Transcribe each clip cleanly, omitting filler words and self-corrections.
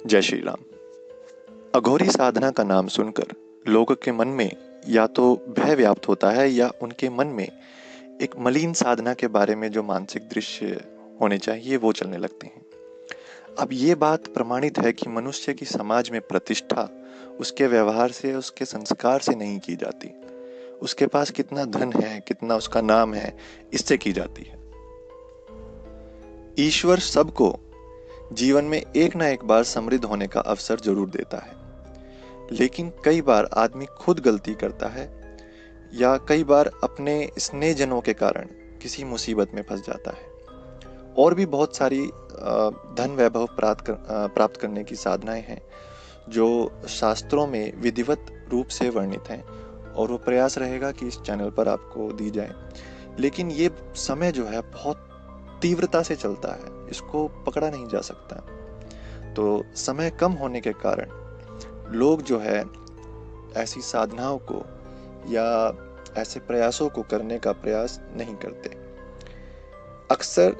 जय श्री राम। अघोरी साधना का नाम सुनकर लोगों के मन में या तो भय व्याप्त होता है या उनके मन में एक मलिन साधना के बारे में जो मानसिक दृश्य होने चाहिए वो चलने लगते हैं। अब ये बात प्रमाणित है कि मनुष्य की समाज में प्रतिष्ठा उसके व्यवहार से, उसके संस्कार से नहीं की जाती। उसके पास कितना धन है, कितना उसका नाम है, इससे की जाती है। ईश्वर सबको जीवन में एक ना एक बार समृद्ध होने का अवसर जरूर देता है, लेकिन कई बार आदमी खुद गलती करता है या कई बार अपने स्नेहजनों के कारण किसी मुसीबत में फंस जाता है। और भी बहुत सारी धन वैभव प्राप्त करने की साधनाएं हैं जो शास्त्रों में विधिवत रूप से वर्णित हैं, और वो प्रयास रहेगा कि इस चैनल पर आपको दी जाए। लेकिन ये समय जो है बहुत तीव्रता से चलता है, इसको पकड़ा नहीं जा सकता। तो समय कम होने के कारण लोग जो है ऐसी साधनाओं को या ऐसे प्रयासों को करने का प्रयास नहीं करते। अक्सर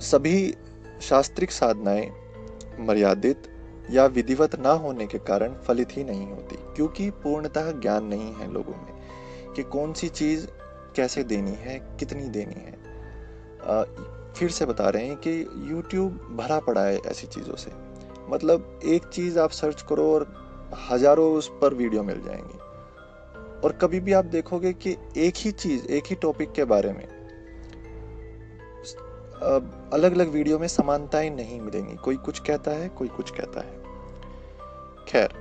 सभी शास्त्रिक साधनाएं मर्यादित या विधिवत ना होने के कारण फलित ही नहीं होती, क्योंकि पूर्णतः ज्ञान नहीं है लोगों में कि कौन सी चीज कैसे देनी है, कितनी देनी है। फिर से बता रहे हैं कि YouTube भरा पड़ा है ऐसी चीजों से। मतलब एक चीज आप सर्च करो और हजारों उस पर वीडियो मिल जाएंगी, और कभी भी आप देखोगे कि एक ही चीज, एक ही टॉपिक के बारे में अलग अलग वीडियो में समानताएं नहीं मिलेंगी। कोई कुछ कहता है, कोई कुछ कहता है। खैर,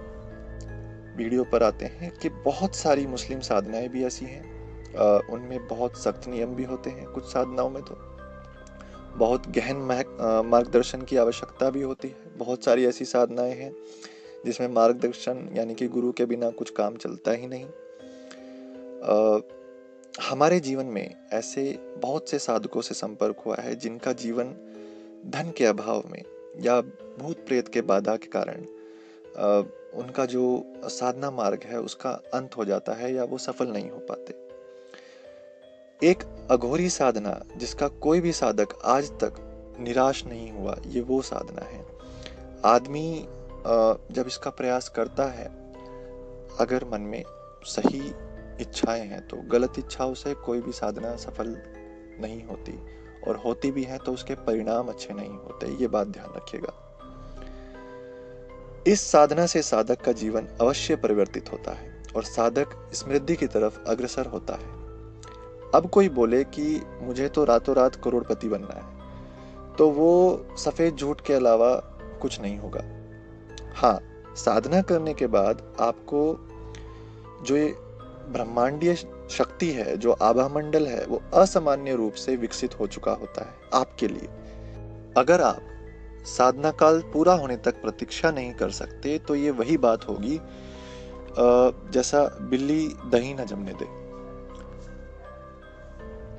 वीडियो पर आते हैं कि बहुत सारी मुस्लिम साधनाएं भी ऐसी हैं। उनमें बहुत सख्त नियम भी होते हैं। कुछ साधनाओं में तो बहुत गहन मार्गदर्शन की आवश्यकता भी होती है। बहुत सारी ऐसी साधनाएं हैं जिसमें मार्गदर्शन यानी कि गुरु के बिना कुछ काम चलता ही नहीं। हमारे जीवन में ऐसे बहुत से साधकों से संपर्क हुआ है जिनका जीवन धन के अभाव में या भूत प्रेत के बाधा के कारण उनका जो साधना मार्ग है उसका अंत हो जाता है या वो सफल नहीं हो पाते। एक अघोरी साधना जिसका कोई भी साधक आज तक निराश नहीं हुआ, ये वो साधना है। आदमी जब इसका प्रयास करता है, अगर मन में सही इच्छाएं हैं तो गलत इच्छाओं से कोई भी साधना सफल नहीं होती, और होती भी है तो उसके परिणाम अच्छे नहीं होते। ये बात ध्यान रखिएगा। इस साधना से साधक का जीवन अवश्य परिवर्तित होता है और साधक समृद्धि की तरफ अग्रसर होता है। अब कोई बोले कि मुझे तो रातों रात करोड़पति बनना है, तो वो सफेद झूठ के अलावा कुछ नहीं होगा। हाँ, साधना करने के बाद आपको जो ये ब्रह्मांडीय शक्ति है, जो आभा मंडल है, वो असामान्य रूप से विकसित हो चुका होता है आपके लिए। अगर आप साधना काल पूरा होने तक प्रतीक्षा नहीं कर सकते तो ये वही बात होगी जैसा बिल्ली दही न जमने दे।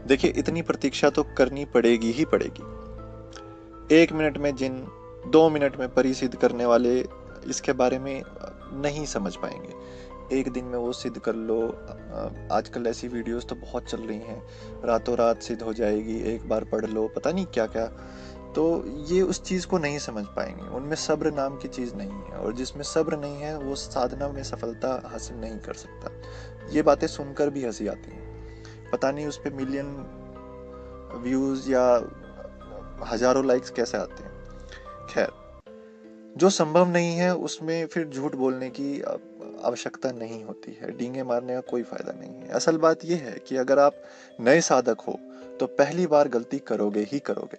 देखिए, इतनी प्रतीक्षा तो करनी पड़ेगी ही पड़ेगी। 1 मिनट में जिन 2 मिनट में परिसिद्ध करने वाले इसके बारे में नहीं समझ पाएंगे। एक दिन में वो सिद्ध कर लो। आजकल ऐसी वीडियोस तो बहुत चल रही हैं, रातों रात सिद्ध हो जाएगी, एक बार पढ़ लो, पता नहीं क्या क्या। तो ये उस चीज़ को नहीं समझ पाएंगे। उनमें सब्र नाम की चीज़ नहीं है, और जिसमें सब्र नहीं है वो साधना में सफलता हासिल नहीं कर सकता। ये बातें सुनकर भी हंसी आती है। पता नहीं उस पर मिलियन व्यूज या हजारों लाइक्स कैसे आते हैं। खैर, जो संभव नहीं है उसमें फिर झूठ बोलने की आवश्यकता नहीं होती है। डींगे मारने का कोई फायदा नहीं है। असल बात यह है कि अगर आप नए साधक हो तो पहली बार गलती करोगे ही करोगे,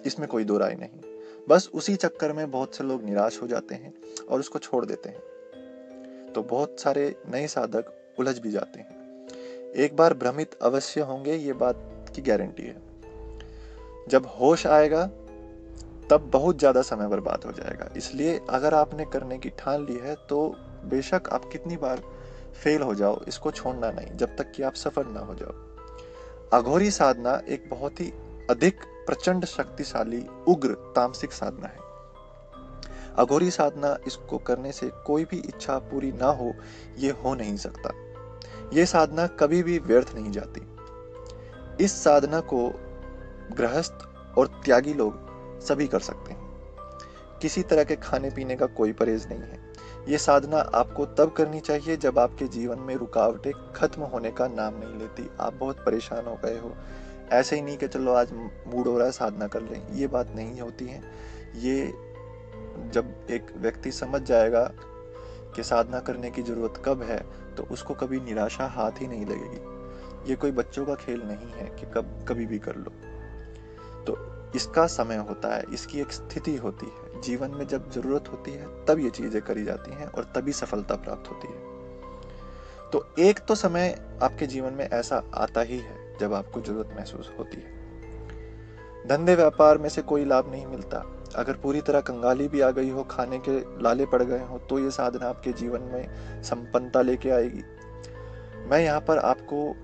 इसमें कोई दो राय नहीं। बस उसी चक्कर में बहुत से लोग निराश हो जाते हैं और उसको छोड़ देते हैं, तो बहुत सारे नए साधक उलझ भी जाते हैं। एक बार भ्रमित अवश्य होंगे, ये बात की गारंटी है। जब होश आएगा तब बहुत ज्यादा समय बर्बाद हो जाएगा। इसलिए अगर आपने करने की ठान ली है तो बेशक आप कितनी बार फेल हो जाओ, इसको छोड़ना नहीं जब तक कि आप सफल ना हो जाओ। अघोरी साधना एक बहुत ही अधिक प्रचंड शक्तिशाली उग्र तामसिक साधना है। अघोरी साधना, इसको करने से कोई भी इच्छा पूरी ना हो, ये हो नहीं सकता। ये साधना कभी भी व्यर्थ नहीं जाती। इस साधना को गृहस्थ और त्यागी लोग सभी कर सकते हैं। किसी तरह के खाने पीने का कोई परहेज नहीं है। ये साधना आपको तब करनी चाहिए जब आपके जीवन में रुकावटें खत्म होने का नाम नहीं लेती। आप बहुत परेशान हो गए हो, ऐसे ही नहीं कि चलो आज मूड हो रहा है साधना कर लें, ये बात नहीं होती है। ये जब एक व्यक्ति समझ जाएगा कि साधना करने की जरूरत कब है, तो उसको कभी निराशा हाथ ही नहीं लगेगी। ये कोई बच्चों का खेल नहीं है कि कभी भी कर लो। तो इसका समय होता है, इसकी एक स्थिति होती है। जीवन में जब जरूरत होती है तब ये चीजें करी जाती हैं और तभी सफलता प्राप्त होती है। तो एक तो समय आपके जीवन में ऐसा आता ही है जब आपको जरूरत महसूस होती है। धंधे व्यापार में से कोई लाभ नहीं मिलता। अगर पूरी तरह कंगाली भी आ गई हो, खाने के लाले पड़ गए हो, तो ये साधना आपके जीवन में संपन्नता लेके आएगी। मैं यहाँ पर आपको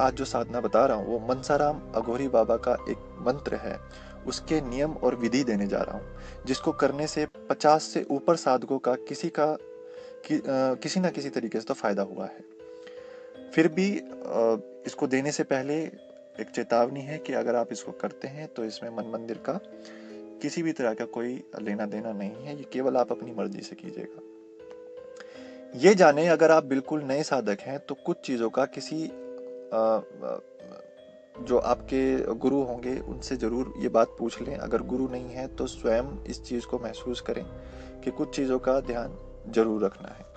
आज जो साधना बता रहा हूँ वो मनसाराम अघोरी बाबा का एक मंत्र है, उसके नियम और विधि देने जा रहा हूँ, जिसको करने से 50 से ऊपर साधकों का किसी ना किसी तरीके से तो फायदा हुआ है। फिर भी इसको देने से पहले एक चेतावनी है कि अगर आप इसको करते हैं तो इसमें मन मंदिर का किसी भी तरह का कोई लेना देना नहीं है, ये केवल आप अपनी मर्जी से कीजिएगा। ये जाने, अगर आप बिल्कुल नए साधक हैं तो कुछ चीज़ों का किसी जो आपके गुरु होंगे उनसे जरूर ये बात पूछ लें। अगर गुरु नहीं है तो स्वयं इस चीज़ को महसूस करें कि कुछ चीज़ों का ध्यान जरूर रखना है।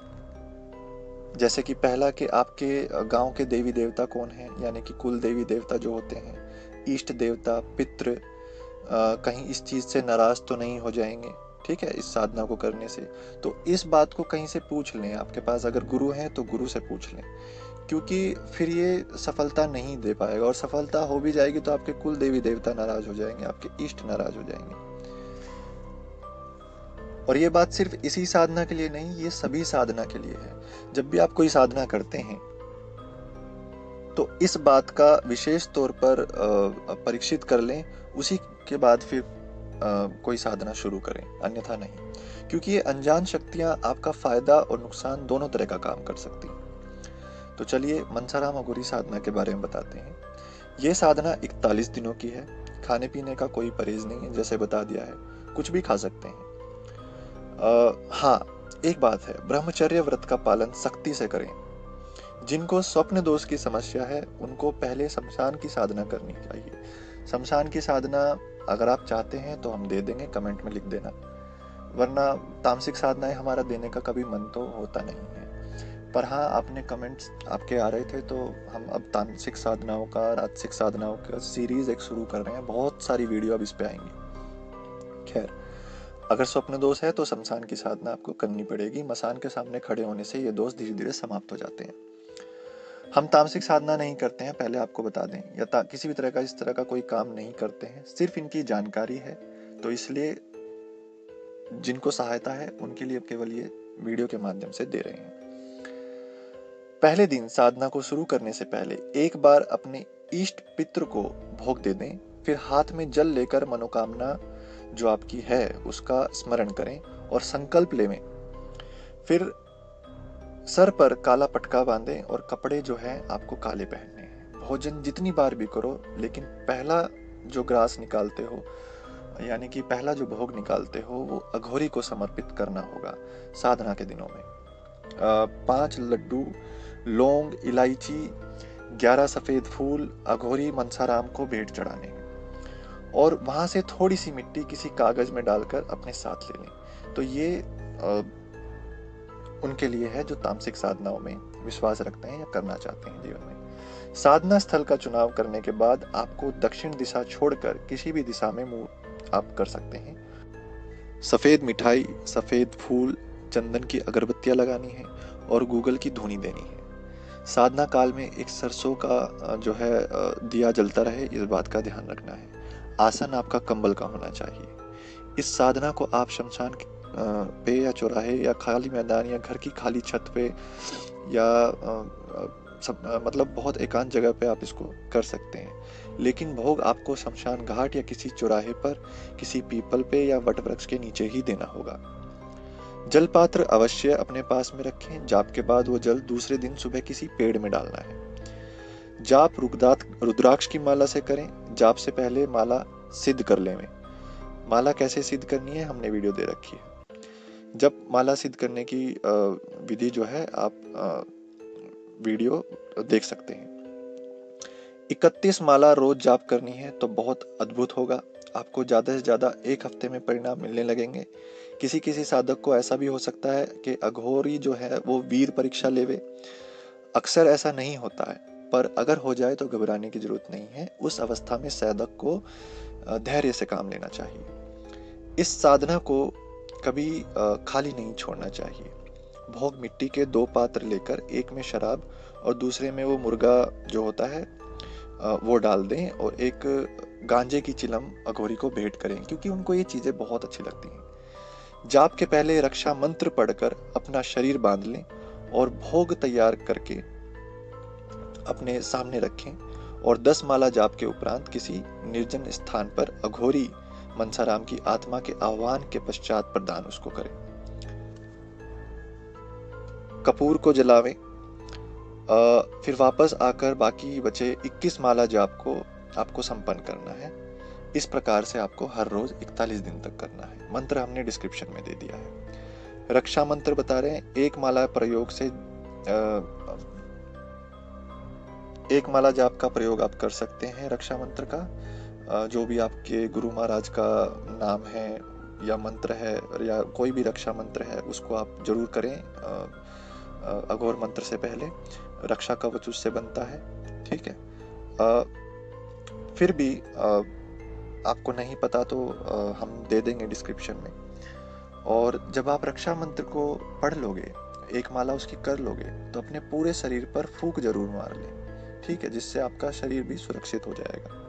जैसे कि पहला, कि आपके गांव के देवी देवता कौन हैं, यानी कि कुल देवी देवता जो होते हैं, इष्ट देवता, पितृ, कहीं इस चीज़ से नाराज तो नहीं हो जाएंगे, ठीक है, इस साधना को करने से। तो इस बात को कहीं से पूछ लें। आपके पास अगर गुरु हैं तो गुरु से पूछ लें, क्योंकि फिर ये सफलता नहीं दे पाएगा, और सफलता हो भी जाएगी तो आपके कुल देवी देवता नाराज हो जाएंगे, आपके इष्ट नाराज हो जाएंगे। और ये बात सिर्फ इसी साधना के लिए नहीं, ये सभी साधना के लिए है। जब भी आप कोई साधना करते हैं तो इस बात का विशेष तौर पर परीक्षित कर लें, उसी के बाद फिर कोई साधना शुरू करें, अन्यथा नहीं, क्योंकि ये अनजान शक्तियां आपका फायदा और नुकसान दोनों तरह का काम कर सकती हैं। तो चलिए मनसाराम अघोरी साधना के बारे में बताते हैं। ये साधना 41 दिनों की है। खाने पीने का कोई परहेज नहीं है, जैसे बता दिया है, कुछ भी खा सकते हैं। हाँ, एक बात है, ब्रह्मचर्य व्रत का पालन सख्ती से करें। जिनको स्वप्न दोष की समस्या है उनको पहले शमशान की साधना करनी चाहिए। शमशान की साधना अगर आप चाहते हैं तो हम दे देंगे, कमेंट में लिख देना, वरना तामसिक साधनाएं हमारा देने का कभी मन तो होता नहीं है। पर हाँ, आपने कमेंट्स आपके आ रहे थे तो हम अब तामसिक साधनाओं का, राजसिक साधनाओं का सीरीज एक शुरू कर रहे हैं। बहुत सारी वीडियो अब इस पे आएंगी। खैर, अगर स्वप्न दोष है तो शमशान की साधना आपको करनी पड़ेगी। मसान के सामने खड़े होने से ये दोष धीरे धीरे समाप्त हो जाते हैं। हम तामसिक साधना नहीं करते हैं, पहले आपको बता दें, या किसी भी तरह का इस तरह का कोई काम नहीं करते हैं, सिर्फ इनकी जानकारी है, तो इसलिए जिनको सहायता है उनके लिए केवल ये वीडियो के माध्यम से दे रहे हैं। पहले दिन साधना को शुरू करने से पहले एक बार अपने इष्ट पितृ को भोग दे दें, फिर हाथ में जल लेकर मनोकामना जो आपकी है उसका स्मरण करें और संकल्प लें। फिर सर पर काला पटका बांधें और कपड़े जो है आपको काले पहनने हैं। भोजन जितनी बार भी करो, लेकिन पहला जो ग्रास निकालते हो, यानी कि पहला जो भोग निकालते हो, वो अघोरी को समर्पित करना होगा साधना के दिनों में। 5 लड्डू, लौंग, इलायची, 11 सफेद फूल अघोरी मनसाराम को भेंट चढ़ाने हैं, और वहां से थोड़ी सी मिट्टी किसी कागज में डालकर अपने साथ ले लें। तो ये उनके लिए है जो तामसिक साधनाओं में विश्वास रखते हैं या करना चाहते हैं जीवन में। साधना स्थल का चुनाव करने के बाद आपको दक्षिण दिशा छोड़कर किसी भी दिशा में मुंह आप कर सकते हैं। सफेद मिठाई, सफेद फूल, चंदन की अगरबत्तियां लगानी है और गूगल की धूनी देनी है। साधना काल में एक सरसों का जो है दिया जलता रहे, इस बात का ध्यान रखना है। आसन आपका कंबल का होना चाहिए। इस साधना को आप शमशान पे या चौराहे या खाली मैदान या घर की खाली छत पे या मतलब बहुत एकांत जगह पे आप इसको कर सकते हैं, लेकिन भोग आपको शमशान घाट या किसी चौराहे पर किसी पीपल पे या वट वृक्ष के नीचे ही देना होगा। जल पात्र अवश्य अपने पास में रखें। जाप के बाद वो जल दूसरे दिन सुबह किसी पेड़ में डालना है। जाप रुद्राक्ष की माला से करें। जाप से पहले माला सिद्ध कर लें। माला कैसे सिद्ध करनी है हमने वीडियो दे रखी है। जब माला सिद्ध करने की विधि जो है आप वीडियो देख सकते हैं। 31 माला रोज जाप करनी है तो बहुत अद्भुत होगा। आपको ज़्यादा से ज़्यादा 1 हफ्ते में परिणाम मिलने लगेंगे। किसी किसी साधक को ऐसा भी हो सकता है कि अघोरी जो है वो वीर परीक्षा लेवे। अक्सर ऐसा नहीं होता है, पर अगर हो जाए तो घबराने की जरूरत नहीं है। उस अवस्था में साधक को धैर्य से काम लेना चाहिए। इस साधना को कभी खाली नहीं छोड़ना चाहिए। भोग मिट्टी के 2 पात्र लेकर एक में शराब और दूसरे में वो मुर्गा जो होता है वो डाल दें और एक गांजे की चिलम अघोरी को भेंट करें, क्योंकि उनको ये चीजें बहुत अच्छी लगती हैं। जाप के पहले रक्षा मंत्र पढ़कर अपना शरीर बांध लें और भोग तैयार करके अपने सामने रखें और 10 माला जाप के उपरांत किसी निर्जन स्थान पर अघोरी मनसाराम की आत्मा के आह्वान के पश्चात प्रदान उसको करें। कपूर को जलावें। फिर वापस आकर बाकी बचे 21 माला जाप को आपको संपन्न करना है। इस प्रकार से आपको हर रोज 41 दिन तक करना है। मंत्र हमने डिस्क्रिप्शन में दे दिया है। रक्षा मंत्र बता रहे हैं, एक माला प्रयोग से एक माला जाप का प्रयोग आप कर सकते हैं। रक्षा मंत्र का जो भी आपके गुरु महाराज का नाम है या मंत्र है या कोई भी रक्षा मंत्र है उसको आप जरूर करें। अघोर मंत्र से पहले रक्षा कवच उससे बनता है, ठीक है। फिर भी आपको नहीं पता तो हम दे देंगे डिस्क्रिप्शन में। और जब आप रक्षा मंत्र को पढ़ लोगे, एक माला उसकी कर लोगे, तो अपने पूरे शरीर पर फूंक जरूर मार लें, ठीक है, जिससे आपका शरीर भी सुरक्षित हो जाएगा।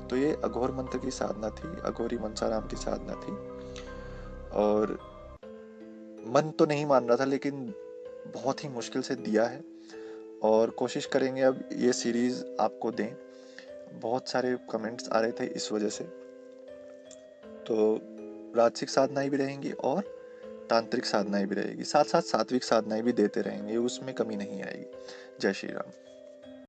तो ये अघोर मंत्र की साधना थी, अघोरी मनसाराम की साधना थी। और मन तो नहीं मान रहा था, लेकिन बहुत ही मुश्किल से दिया है और कोशिश करेंगे अब ये सीरीज आपको दें। बहुत सारे कमेंट्स आ रहे थे इस वजह से। तो राजसिक साधनाएं भी रहेंगी और तांत्रिक साधनाएं भी रहेगी, साथ साथ सात्विक साधनाएं भी देते रहेंगे, उसमें कमी नहीं आएगी। जय श्री राम।